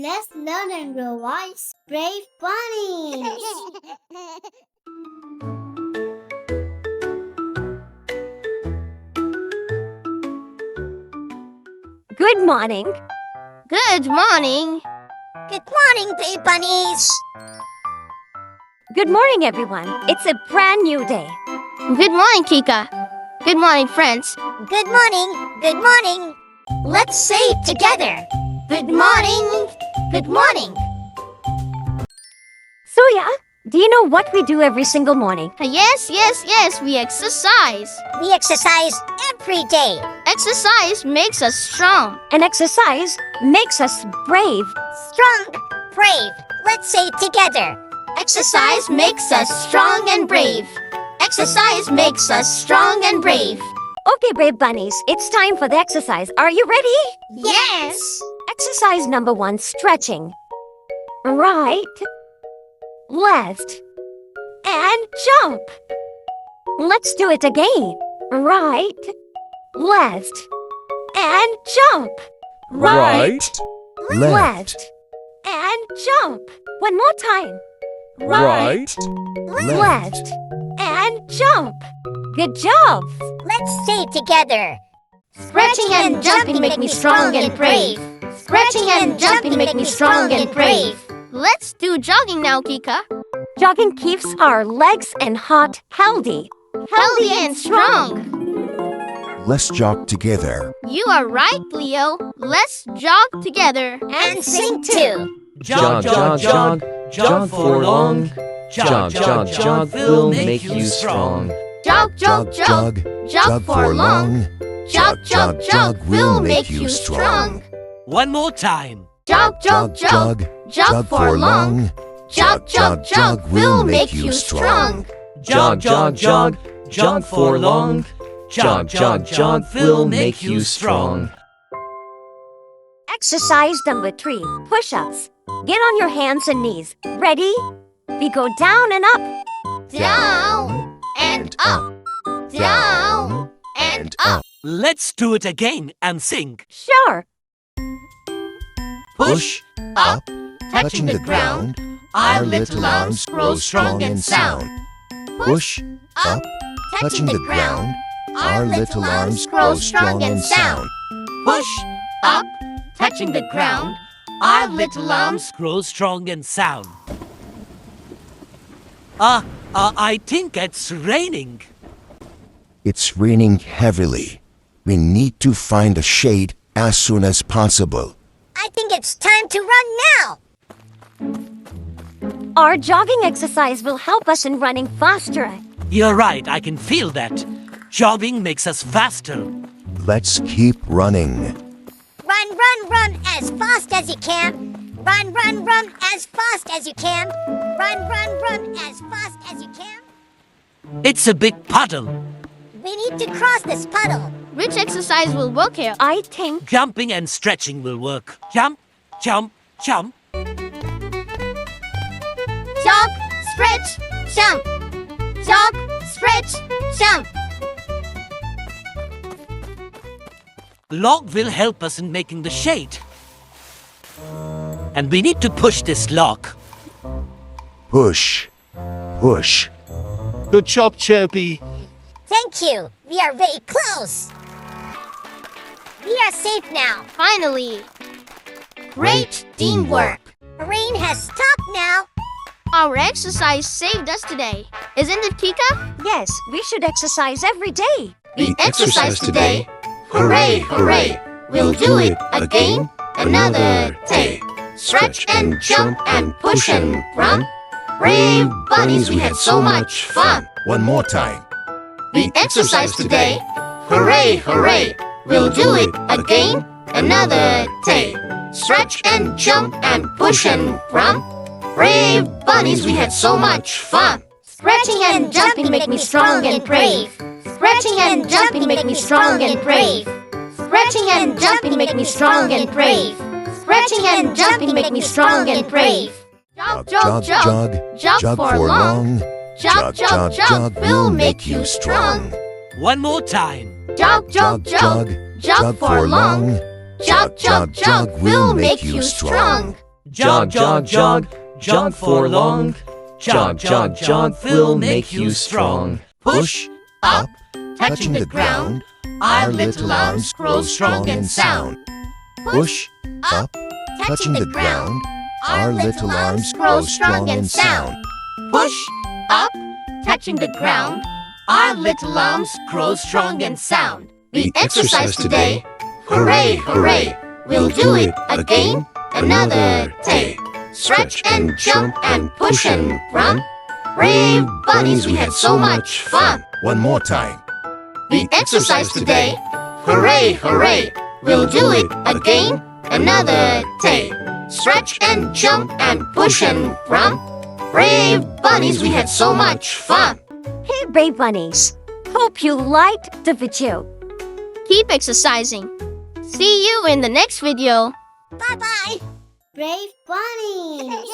let's learn and grow wise, brave bunnies. Good morning. Good morning. Good morning, brave bunnies. Good morning, everyone. It's a brand new day. Good morning, Kika. Good morning, friends. Good morning. Good morning. Let's say it together. Good morning. Good morning. Suya, do you know what we do every single morning? Yes, we exercise. We exercise every day. Exercise makes us strong. And exercise makes us brave. Strong, brave. Let's say it together. Exercise makes us strong and brave. Exercise makes us strong and brave. Okay, brave bunnies, it's time for the exercise. Are you ready? Yes. Exercise number 1, stretching. Right, left, and jump. Let's do it again. Right, left, and jump. Right, left, and jump. One more time. right, Left, and jump. Good job. Let's say it together. Stretching and jumping make me strong and brave. Stretching and jumping make me strong and brave. Let's do jogging now, Kika. Jogging keeps our legs and heart healthy. Healthy and strong. Let's jog together. You are right, Leo. Let's jog together. And sing too. Jog, jog, jog, jog for long. Jog, jog, jog will make you strong. Jog, jog, jog, jog for long. Jog, jog, jog will make you strong. One more time. Jog, jog, jog, jog for long. Jog, jog, jog will make you strong. Jog, jog, jog, jog for long. Jog, jog, jog will make you strong. Exercise number 3, push-ups. Get on your hands and knees. Ready? We go down and up. Down and up. Down and up. Let's do it again and sing. Sure. Push, Up, touching the ground. Our little arms grow strong and sound. Push, up, touching the ground. Our little arms grow strong and sound. Push up, touching the ground. Our little arms. grow strong and sound. I think it's raining. It's raining heavily. We need to find a shade as soon as possible. I think it's time to run now. Our jogging exercise will help us in running faster. You're right, I can feel that. Jogging makes us faster. Let's keep running. Run, run, run as fast as you can. Run, run, run as fast as you can. Run, run, run as fast as you can. It's a big puddle. We need to cross this puddle. Which exercise will work here? I think Jumping and stretching will work. Jump, jump, jump. Jog, stretch, jump. Jog, stretch, jump. Log will help us in making the shade. And we need to push this log. Push, push. Good job, Chirpy. Thank you. We are very close. We are safe now. Finally. Great teamwork. The rain has stopped now. Our exercise saved us today. Isn't it, Kika? yes, we should exercise every day. We exercised today. Hooray, hooray. We'll do it again another day. Stretch and jump and push and run. Brave bunnies, we had so much fun. One more time. We exercised today. Hooray, hooray. We'll do it again another day. Stretch and jump and push and run. Brave bunnies, we had so much fun. Stretching and jumping make me strong and brave. Stretching and jumping make me strong and brave. Stretching and jumping make me strong and brave. Stretching and jumping make me strong and brave. Jog, jog, jog, jog for long. Jog, jog, jog will make you strong. One more time. Jog, jog, jog, jog for long. Jog, jog, jog will make you strong. Jog, jog, jog, jog for long. Jog, jog, jog will make you strong. Push, up, touching the ground. Our little arms grow strong and sound. Push, up, touching the ground. Our little arms grow strong and sound. Push, up, touching the ground. Our little arms grow strong and sound. We exercised today. Hooray, hooray! We'll do it again another day. Stretch and jump and push and run. Brave bunnies, we had so much fun. One more time. We exercised today. Hooray, hooray! We'll do it again another day. Stretch and jump and push and run. Brave bunnies, we had so much fun. Hey, Brave Bunnies. Hope you liked the video. Keep exercising. See you in the next video. Bye-bye. Brave bunnies.